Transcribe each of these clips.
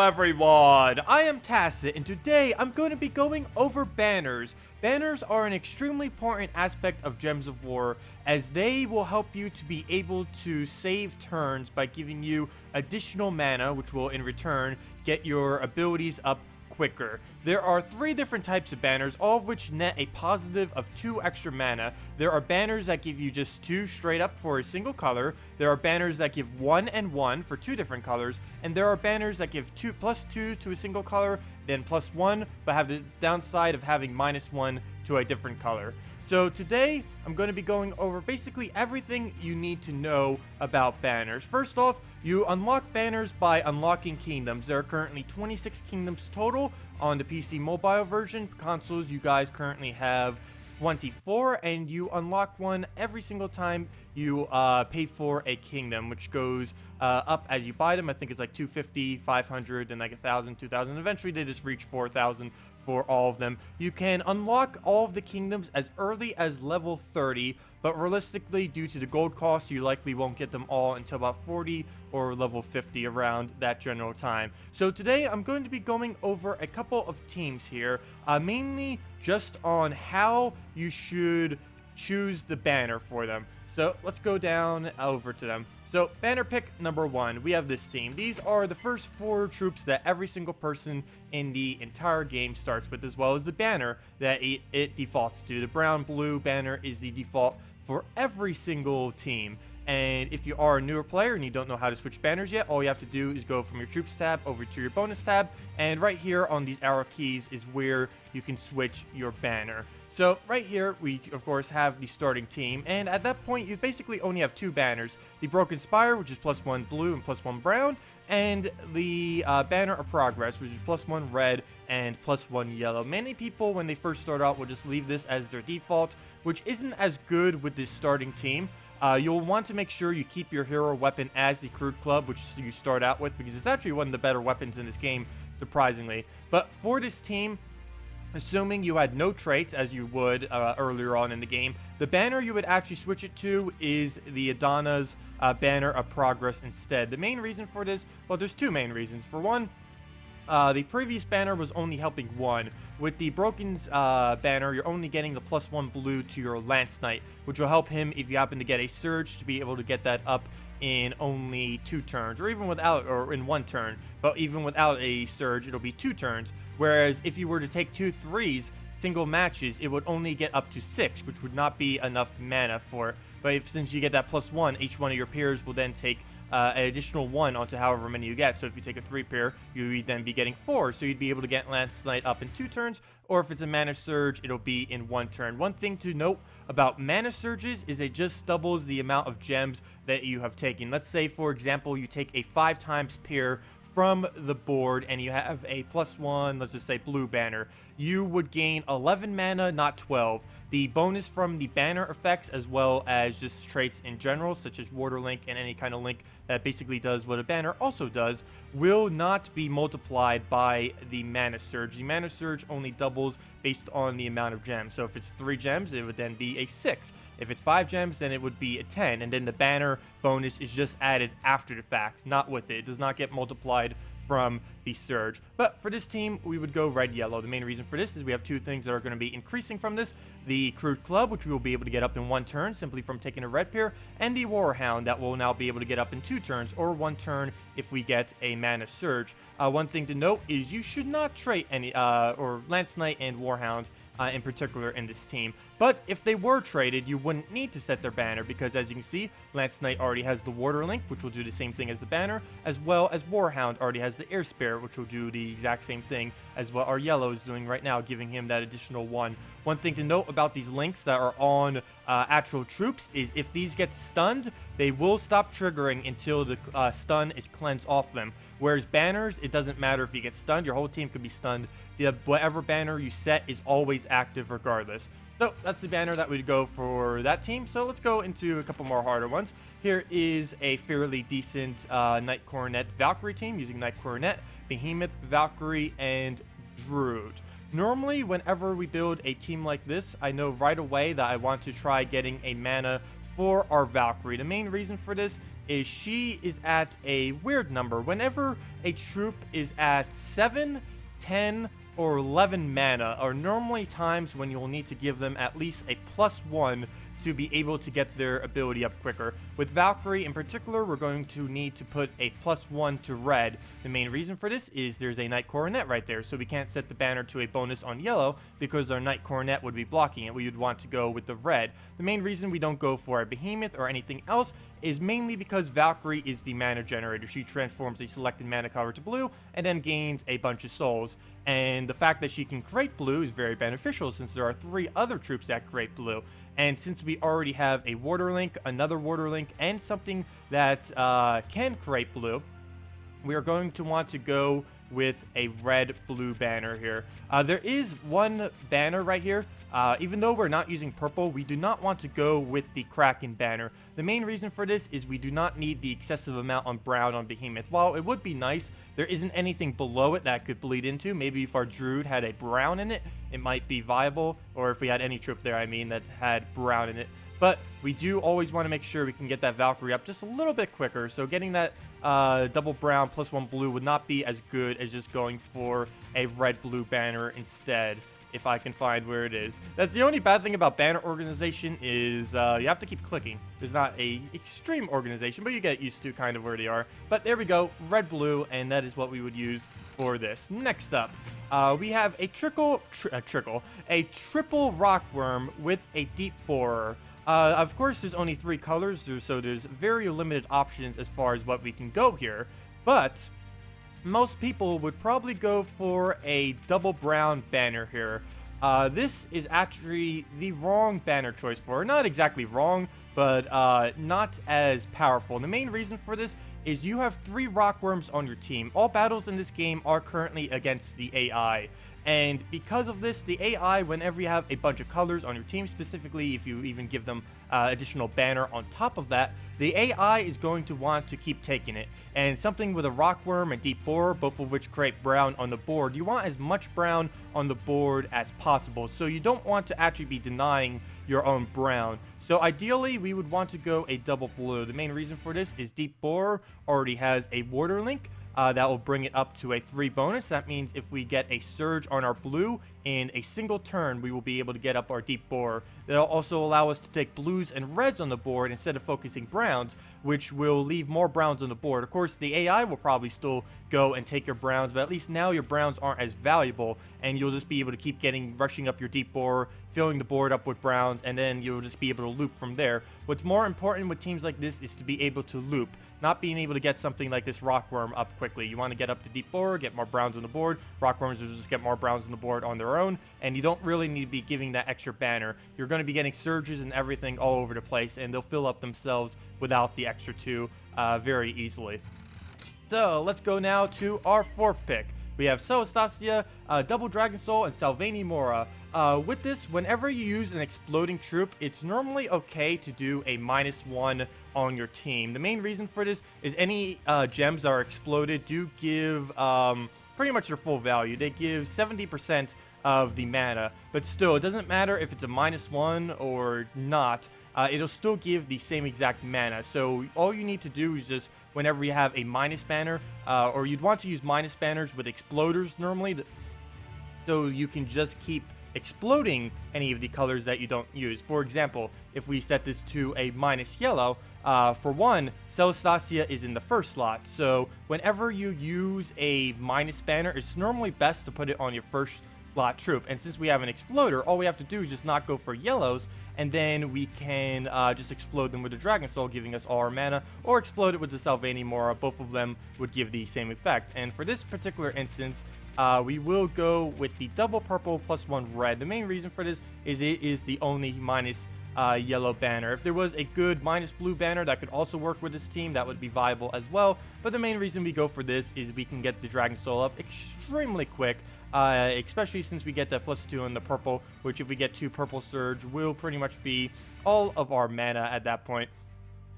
everyone, I am Tacet, and today I'm going to be going over banners. Banners are an extremely important aspect of Gems of War, as they will help you to be able to save turns by giving you additional mana, which will in return get your abilities up quicker. There are 3 different types of banners, all of which net a positive of 2 extra mana. There are banners that give you just 2 straight up for a single color. There are banners that give 1 and 1 for 2 different colors. And there are banners that give +2 to a single color, then +1, but have the downside of having -1 to a different color. So today, I'm going to be going over basically everything you need to know about banners. First off, you unlock banners by unlocking kingdoms. There are currently 26 kingdoms total on the PC mobile version. Consoles, you guys currently have 24, and you unlock one every single time you pay for a kingdom, which goes up as you buy them. I think it's like 250, 500, and like 1,000, 2,000. Eventually, they just reach 4,000 for all of them. You can unlock all of the kingdoms as early as level 30, but realistically, due to the gold cost, you likely won't get them all until about 40 or level 50, around that general time. So today, I'm going to be going over a couple of teams here, mainly just on how you should choose the banner for them. So let's go down over to them. So banner pick number 1, we have this team. These are the first 4 troops that every single person in the entire game starts with, as well as the banner that it defaults to. The brown-blue banner is the default for every single team. And if you are a newer player and you don't know how to switch banners yet, all you have to do is go from your troops tab over to your bonus tab, and right here on these arrow keys is where you can switch your banner. So right here, we of course have the starting team, and at that point, you basically only have 2 banners. The Broken Spire, which is +1 blue and +1 brown, and the Banner of Progress, which is +1 red and +1 yellow. Many people, when they first start out, will just leave this as their default, which isn't as good with this starting team. You'll want to make sure you keep your hero weapon as the Crude Club, which you start out with, because it's actually one of the better weapons in this game, surprisingly. But for this team, assuming you had no traits, as you would earlier on in the game, the banner you would actually switch it to is the Adana's Banner of Progress instead. The main reason for this, well, there's 2 main reasons. For one, the previous banner was only helping 1. With the Broken's banner, you're only getting the +1 blue to your Lance Knight, which will help him if you happen to get a Surge to be able to get that up in only 2 turns, or even without, or in 1 turn. But even without a Surge, it'll be 2 turns. Whereas if you were to take 2 3s, single matches, it would only get up to 6, which would not be enough mana for it. But since you get that +1, each one of your peers will then take an additional 1 onto however many you get. So if you take a 3 pair, you would then be getting 4. So you'd be able to get Lance Knight up in 2 turns, or if it's a Mana Surge, it'll be in 1 turn. One thing to note about Mana Surges is it just doubles the amount of gems that you have taken. Let's say, for example, you take a 5 times pair from the board and you have a +1, let's just say blue banner. You would gain 11 mana, not 12. The bonus from the banner effects, as well as just traits in general, such as Water Link and any kind of link that basically does what a banner also does, will not be multiplied by the Mana Surge. The Mana Surge only doubles based on the amount of gems. So if it's 3 gems, it would then be a 6. If it's 5 gems, then it would be a 10. And then the banner bonus is just added after the fact, not with it. It does not get multiplied from the Surge. But for this team, we would go red-yellow. The main reason for this is we have 2 things that are going to be increasing from this. The Crude Club, which we will be able to get up in 1 turn simply from taking a red pair, and the Warhound that will now be able to get up in 2 turns, or 1 turn if we get a Mana Surge. One thing to note is you should not trait any, or Lance Knight and Warhound in particular in this team. But if they were traded, you wouldn't need to set their banner, because as you can see, Lance Knight already has the Water Link, which will do the same thing as the banner, as well as Warhound already has the Air Spare, which will do the exact same thing as what our yellow is doing right now, giving him that additional 1. One thing to note about these links that are on actual troops is if these get stunned, they will stop triggering until the stun is cleansed off them. Whereas banners, it doesn't matter if you get stunned, your whole team could be stunned. Whatever banner you set is always active regardless. So that's the banner that would go for that team. So let's go into a couple more harder ones. Here is a fairly decent Knight Coronet Valkyrie team using Knight Coronet, Behemoth, Valkyrie, and Druid. Normally, whenever we build a team like this, I know right away that I want to try getting a mana for our Valkyrie. The main reason for this is she is at a weird number. Whenever a troop is at 7, 10, or 11 mana are normally times when you'll need to give them at least a +1 to be able to get their ability up quicker. With Valkyrie in particular, we're going to need to put a +1 to red. The main reason for this is there's a Knight Coronet right there, so we can't set the banner to a bonus on yellow because our Knight Coronet would be blocking it. We would want to go with the red. The main reason we don't go for a Behemoth or anything else is mainly because Valkyrie is the mana generator. She transforms a selected mana color to blue and then gains a bunch of souls. And the fact that she can create blue is very beneficial since there are 3 other troops that create blue. And since we already have a Water Link, another Water Link, and something that can create blue, we are going to want to go with a red-blue banner here. There is one banner right here. Even though we're not using purple, we do not want to go with the Kraken banner. The main reason for this is we do not need the excessive amount on brown on Behemoth. While it would be nice, there isn't anything below it that could bleed into. Maybe if our Druid had a brown in it, it might be viable. Or if we had any troop there, I mean, that had brown in it. But we do always want to make sure we can get that Valkyrie up just a little bit quicker. So getting that double brown +1 blue would not be as good as just going for a red-blue banner instead, if I can find where it is. That's the only bad thing about banner organization is you have to keep clicking. There's not a extreme organization, but you get used to kind of where they are. But there we go, red-blue, and that is what we would use for this. Next up, we have a triple rockworm with a deep borer. Of course, there's only 3 colors, so there's very limited options as far as what we can go here. But most people would probably go for a double brown banner here. This is actually the wrong banner choice for her. Not exactly wrong, but not as powerful. And the main reason for this is you have 3 rockworms on your team. All battles in this game are currently against the AI. And because of this, the AI, whenever you have a bunch of colors on your team, specifically if you even give them additional banner on top of that, the AI is going to want to keep taking it. And something with a Rockworm and Deep Borer, both of which create brown on the board, you want as much brown on the board as possible. So you don't want to actually be denying your own brown. So ideally, we would want to go a double blue. The main reason for this is Deep Borer already has a Water Link. That will bring it up to a 3 bonus. That means if we get a Surge on our blue in a single turn, we will be able to get up our Deep Borer. That'll also allow us to take blues and reds on the board instead of focusing browns, which will leave more browns on the board. Of course, the AI will probably still go and take your browns, but at least now your browns aren't as valuable, and you'll just be able to keep rushing up your Deep Borer, filling the board up with browns, and then you'll just be able to loop from there. What's more important with teams like this is to be able to loop, not being able to get something like this Rockworm up quickly. You want to get up to Deep Borer, get more browns on the board. Rockworms will just get more browns on the board on their own, and you don't really need to be giving that extra banner. You're going to be getting surges and everything all over the place, and they'll fill up themselves without the extra 2 very easily. So let's go now to our 4th pick. We have Celestacia, Double Dragon Soul, and Salvani Mora. With this, whenever you use an exploding troop, it's normally okay to do a -1 on your team. The main reason for this is any gems that are exploded do give pretty much their full value. They give 70% of the mana, but still, it doesn't matter if it's a -1 or not. It'll still give the same exact mana. So all you need to do is just, whenever you have a minus banner, or you'd want to use minus banners with exploders normally, so you can just keep exploding any of the colors that you don't use. For example, if we set this to a -yellow, for one, Celestacia is in the first slot, so whenever you use a minus banner, it's normally best to put it on your first slot troop. And since we have an exploder, all we have to do is just not go for yellows, and then we can just explode them with the Dragon Soul, giving us all our mana, or explode it with the Salvani Mora. Both of them would give the same effect. And for this particular instance, we will go with the double purple +1 red. The main reason for this is it is the only minus yellow banner. If there was a good minus blue banner that could also work with this team, that would be viable as well. But the main reason we go for this is we can get the Dragon Soul up extremely quick, especially since we get that +2 on the purple, which if we get 2 purple surge will pretty much be all of our mana at that point.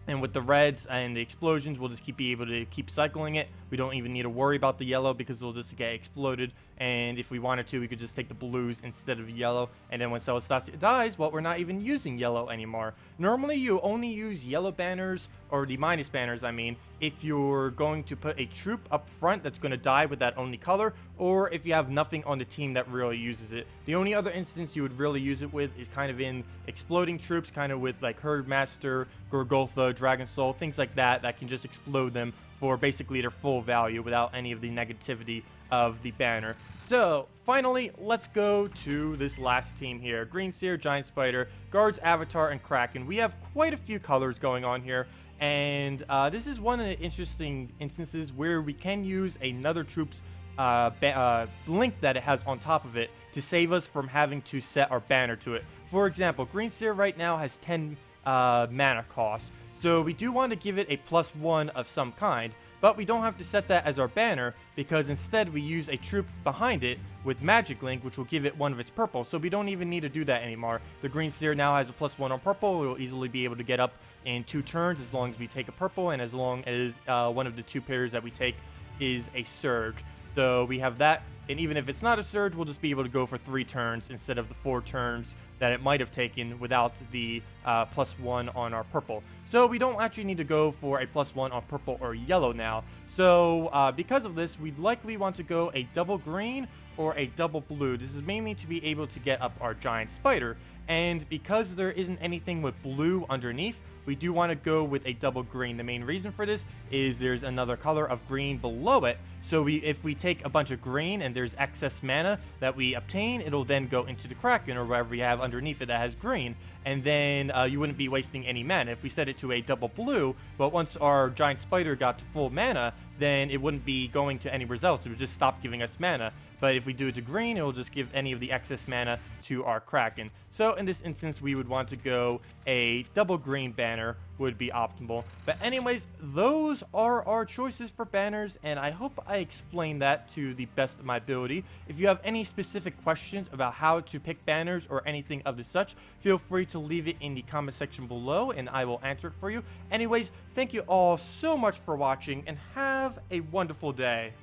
And with the reds and the explosions, we'll just be able to keep cycling it. We don't even need to worry about the yellow because they'll just get exploded. And if we wanted to, we could just take the blues instead of yellow. And then when Celestia dies, well, we're not even using yellow anymore. Normally, you only use yellow banners, or the minus banners, I mean, if you're going to put a troop up front that's going to die with that only color, or if you have nothing on the team that really uses it. The only other instance you would really use it with is kind of in exploding troops, kind of with like Herdmaster, Gorgotha, Dragon Soul, things like that, that can just explode them for basically their full value without any of the negativity of the banner. So finally, let's go to this last team here. Green Seer, Giant Spider, Guards, Avatar, and Kraken. We have quite a few colors going on here, and this is one of the interesting instances where we can use another troop's link that it has on top of it to save us from having to set our banner to it. For example, Green Seer right now has 10 mana cost, so we do want to give it a +1 of some kind, but we don't have to set that as our banner because instead we use a troop behind it with Magic Link, which will give it one of its purple, so we don't even need to do that anymore. The Green Seer now has a +1 on purple. We'll easily be able to get up in 2 turns as long as we take a purple and as long as one of the 2 pairs that we take is a Surge. So we have that, and even if it's not a Surge, we'll just be able to go for 3 turns instead of the 4 turns that it might have taken without the +1 on our purple. So we don't actually need to go for a +1 on purple or yellow now. So because of this, we'd likely want to go a double green or a double blue. This is mainly to be able to get up our Giant Spider. And because there isn't anything with blue underneath, we do want to go with a double green. The main reason for this is there's another color of green below it. So if we take a bunch of green and there's excess mana that we obtain, it'll then go into the Kraken or wherever we have underneath it that has green. And then you wouldn't be wasting any mana. If we set it to a double blue, but once our Giant Spider got to full mana, then it wouldn't be going to any results. It would just stop giving us mana. But if we do it to green, it will just give any of the excess mana to our Kraken. So in this instance, we would want to go a double green banner would be optimal. But anyways, those are our choices for banners, and I hope I explained that to the best of my ability. If you have any specific questions about how to pick banners or anything of the such, feel free to leave it in the comment section below and I will answer it for you. Anyways, thank you all so much for watching and have a wonderful day.